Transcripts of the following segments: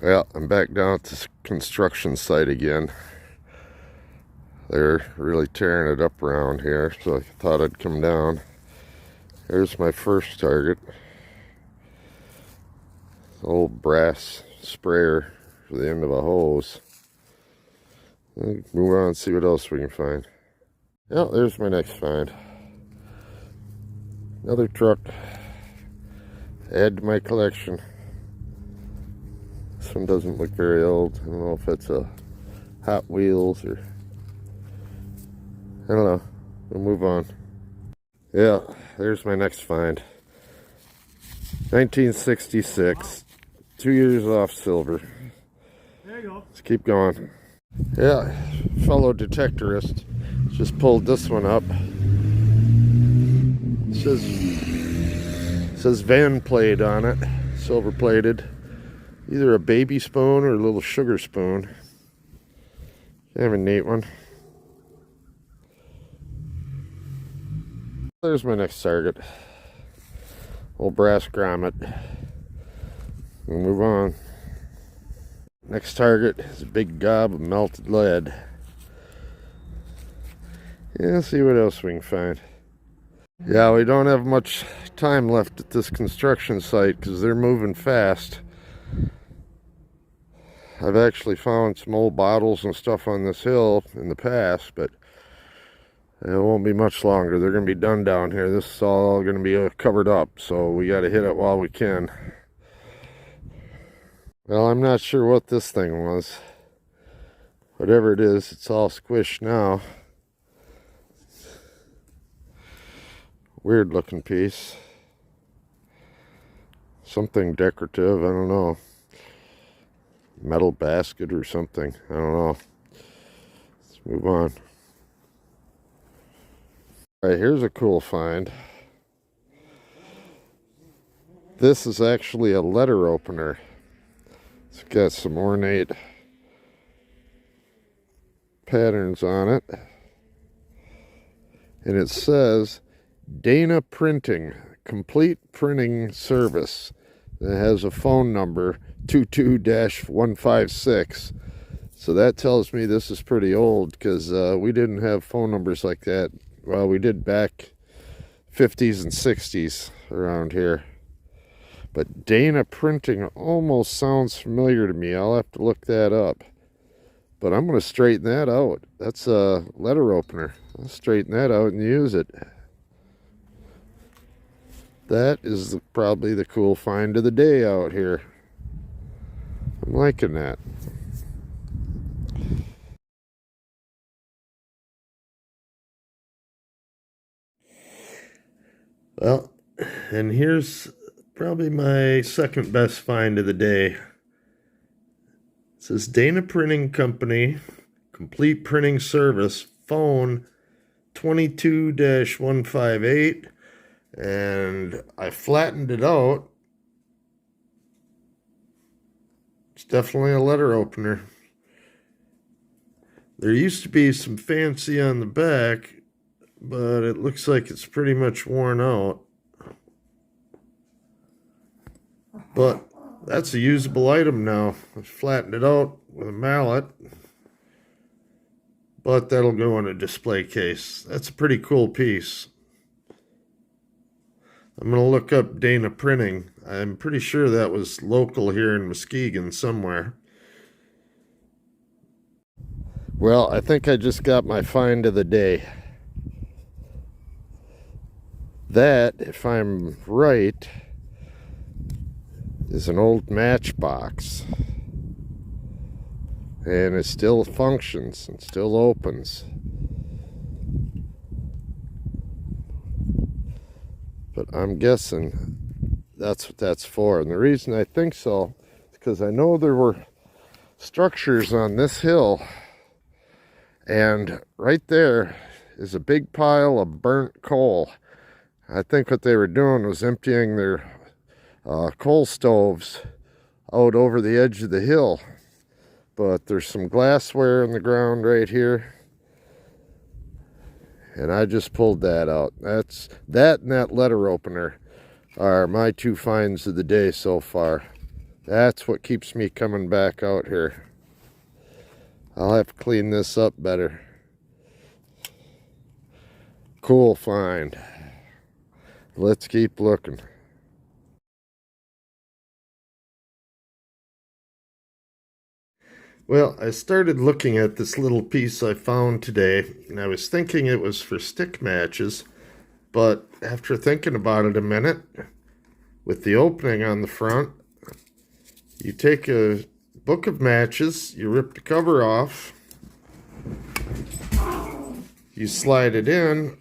Well, I'm back down at this construction site again. They're really tearing it up around here, so I thought I'd come down. Here's my first target. Old brass sprayer for the end of a hose. Move on and see what else we can find. Yeah, there's my next find. Another truck. Add to my collection. This one doesn't look very old. I don't know if it's a Hot Wheels or... I don't know. We'll move on. Yeah, there's my next find. 1966. 2 years off silver. There you go. Let's keep going. Yeah, fellow detectorist just pulled this one up. It says Van plate on it, silver plated. Either a baby spoon or a little sugar spoon. Kind of a neat one. There's my next target. Old brass grommet. We'll move on. Next target is a big gob of melted lead. Yeah, see what else we can find. Yeah, we don't have much time left at this construction site because they're moving fast. I've actually found some old bottles and stuff on this hill in the past, but it won't be much longer. They're going to be done down here. This is all going to be covered up, so we got to hit it while we can. Well, I'm not sure what this thing was. Whatever it is, it's all squished now. Weird looking piece. Something decorative, I don't know. Metal basket or something, I don't know. Let's move on. Alright, here's a cool find. This is actually a letter opener. It's got some ornate patterns on it. And it says Dana Printing, complete printing service. It has a phone number 22-156. So that tells me this is pretty old because we didn't have phone numbers like that. Well, we did back 50s and 60s around here. But Dana Printing almost sounds familiar to me. I'll have to look that up. But I'm going to straighten that out. That's a letter opener. I'll straighten that out and use it. That is probably the cool find of the day out here. I'm liking that. Well, and here's probably my second best find of the day. It says Dana Printing Company, complete printing service, phone 22-158. And I flattened it out. It's definitely a letter opener. There used to be some fancy on the back, but it looks like it's pretty much worn out. But that's a usable item now. I flattened it out with a mallet, but that'll go in a display case. That's a pretty cool piece. I'm going to look up Dana Printing. I'm pretty sure that was local here in Muskegon somewhere. Well, I think I just got my find of the day. That, if I'm right, is an old Matchbox. And it still functions and still opens. But I'm guessing that's what that's for. And the reason I think so is because I know there were structures on this hill. And right there is a big pile of burnt coal. I think what they were doing was emptying their coal stoves out over the edge of the hill. But there's some glassware in the ground right here. And I just pulled that out. That and that letter opener are my two finds of the day so far. That's what keeps me coming back out here. I'll have to clean this up better. Cool find. Let's keep looking. Well, I started looking at this little piece I found today, and I was thinking it was for stick matches, but after thinking about it a minute, with the opening on the front, you take a book of matches, you rip the cover off, you slide it in,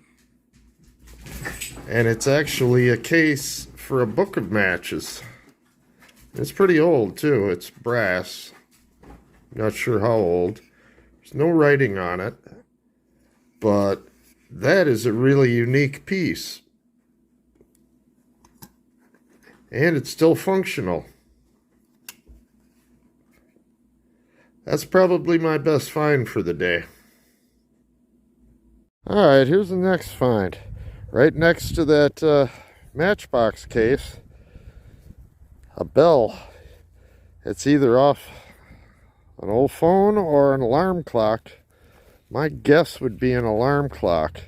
and it's actually a case for a book of matches. It's pretty old too, it's brass. Not sure how old. There's no writing on it, but that is a really unique piece. And it's still functional. That's probably my best find for the day. Alright, here's the next find. Right next to that Matchbox case, a bell. It's either off an old phone or an alarm clock. My guess would be an alarm clock.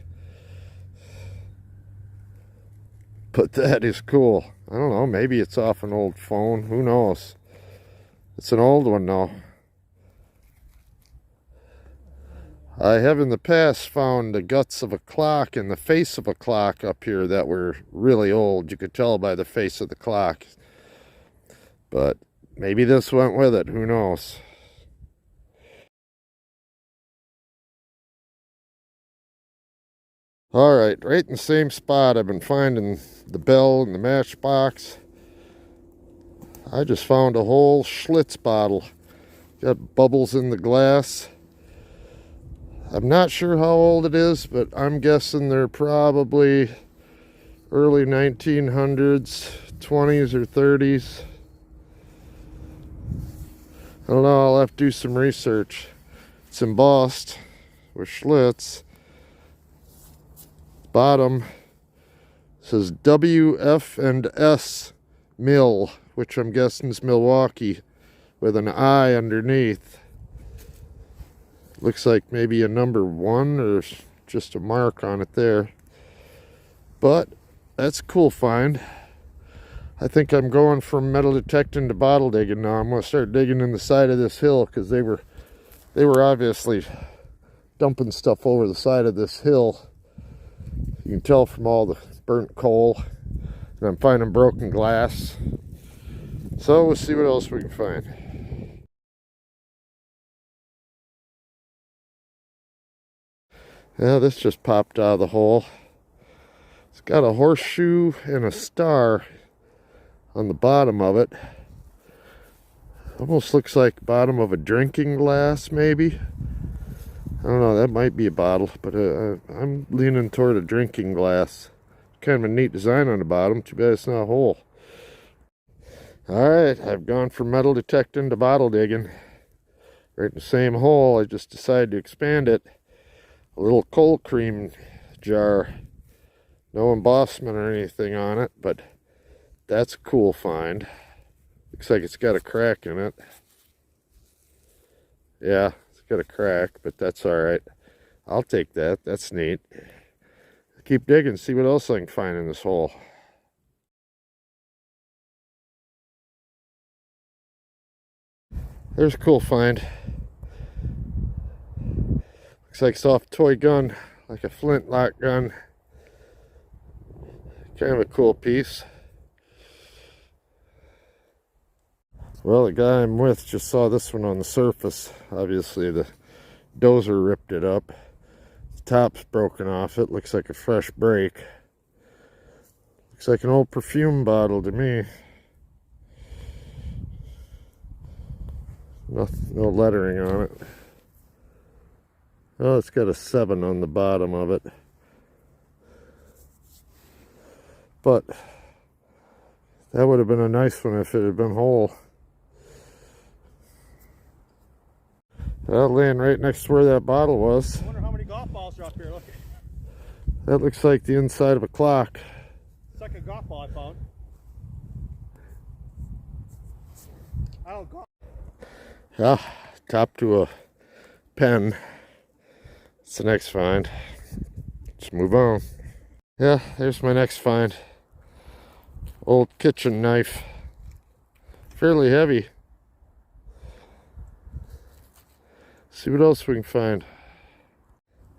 But that is cool. I don't know, maybe it's off an old phone. Who knows? It's an old one though. I have in the past found the guts of a clock and the face of a clock up here that were really old. You could tell by the face of the clock. But maybe this went with it. Who knows? Alright, right in the same spot I've been finding the bell and the matchbox. I just found a whole Schlitz bottle. Got bubbles in the glass. I'm not sure how old it is, but I'm guessing they're probably early 1900s, 20s or 30s. I don't know, I'll have to do some research. It's embossed with Schlitz. Bottom says WF&S Mill, which I'm guessing is Milwaukee, with an I underneath. Looks like maybe a number 1 or just a mark on it there. But that's a cool find. I think I'm going from metal detecting to bottle digging now. I'm going to start digging in the side of this hill because they were obviously dumping stuff over the side of this hill. You can tell from all the burnt coal. And I'm finding broken glass. So we'll see what else we can find. Yeah, this just popped out of the hole. It's got a horseshoe and a star on the bottom of it. Almost looks like the bottom of a drinking glass, maybe. I don't know, that might be a bottle, but I'm leaning toward a drinking glass. Kind of a neat design on the bottom. Too bad it's not a hole. Alright, I've gone from metal detecting to bottle digging. Right in the same hole, I just decided to expand it. A little cold cream jar. No embossment or anything on it, but that's a cool find. Looks like it's got a crack in it. Yeah, it's got a crack, but that's alright. I'll take that. That's neat. Keep digging, see what else I can find in this hole. There's a cool find. Looks like a soft toy gun, like a flintlock gun. Kind of a cool piece. Well, the guy I'm with just saw this one on the surface. Obviously the dozer ripped it up. The top's broken off. It looks like a fresh break. Looks like an old perfume bottle to me. No lettering on it. Oh, it's got a 7 on the bottom of it. But that would have been a nice one if it had been whole. Well, laying right next to where that bottle was. I wonder how many golf balls are up here. Look. That looks like the inside of a clock. It's like a golf ball I found. Oh, God. Yeah, top to a pen. It's the next find. Let's move on. Yeah, there's my next find. Old kitchen knife. Fairly heavy. See what else we can find.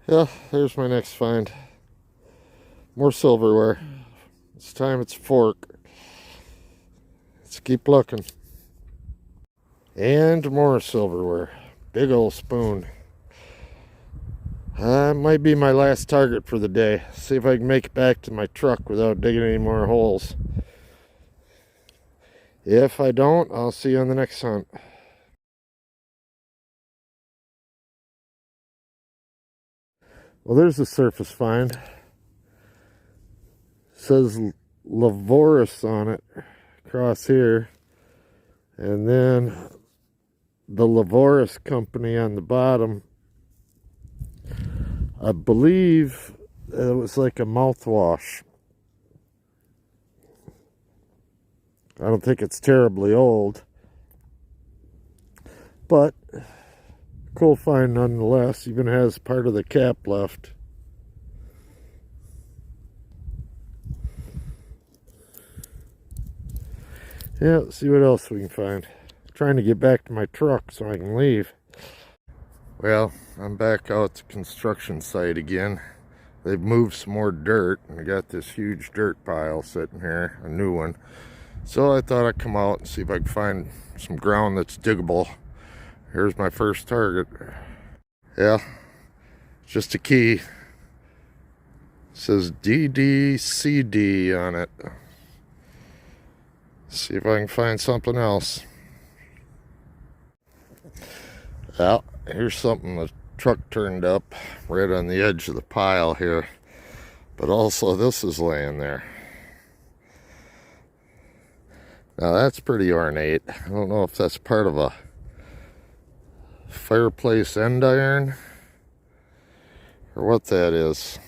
Yeah, there's my next find. More silverware. This time it's a fork. Let's keep looking. And more silverware. Big old spoon. Might be my last target for the day. See if I can make it back to my truck without digging any more holes. If I don't, I'll see you on the next hunt. Well, there's a surface find. It says Lavoris on it across here. And then the Lavoris company on the bottom. I believe it was like a mouthwash. I don't think it's terribly old. But cool find nonetheless. Even has part of the cap left. Yeah, let's see what else we can find. Trying to get back to my truck so I can leave. Well, I'm back out at the construction site again. They've moved some more dirt and I got this huge dirt pile sitting here, a new one. So I thought I'd come out and see if I could find some ground that's diggable. Here's my first target. Yeah, just a key. It says DDCD on it. See if I can find something else. Well, here's something the truck turned up right on the edge of the pile here. But also this is laying there. Now that's pretty ornate. I don't know if that's part of a fireplace end iron or what that is.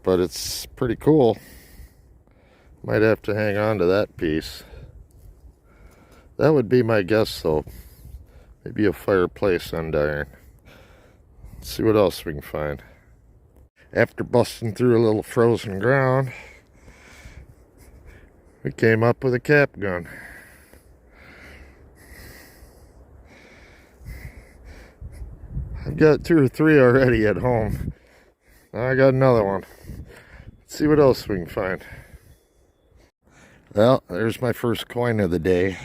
But it's pretty cool. Might have to hang on to that piece. That would be my guess though. Maybe a fireplace end iron. Let's see what else we can find. After busting through a little frozen ground, we came up with a cap gun. I've got 2 or 3 already at home. Now I got another one. Let's see what else we can find. Well, there's my first coin of the day.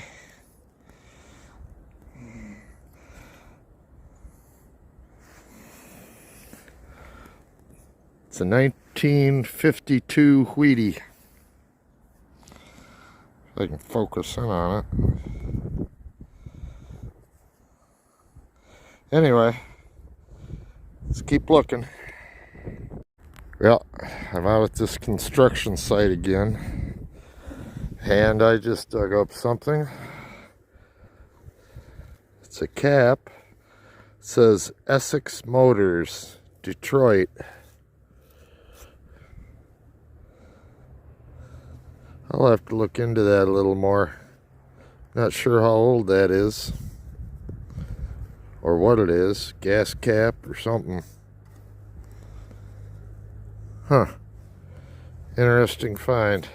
It's a 1952 Wheatie. If I can focus in on it. Anyway, let's keep looking. Well, I'm out at this construction site again. And I just dug up something. It's a cap. It says Essex Motors, Detroit. I'll have to look into that a little more. Not sure how old that is. Or what it is. Gas cap or something. Huh. Interesting find.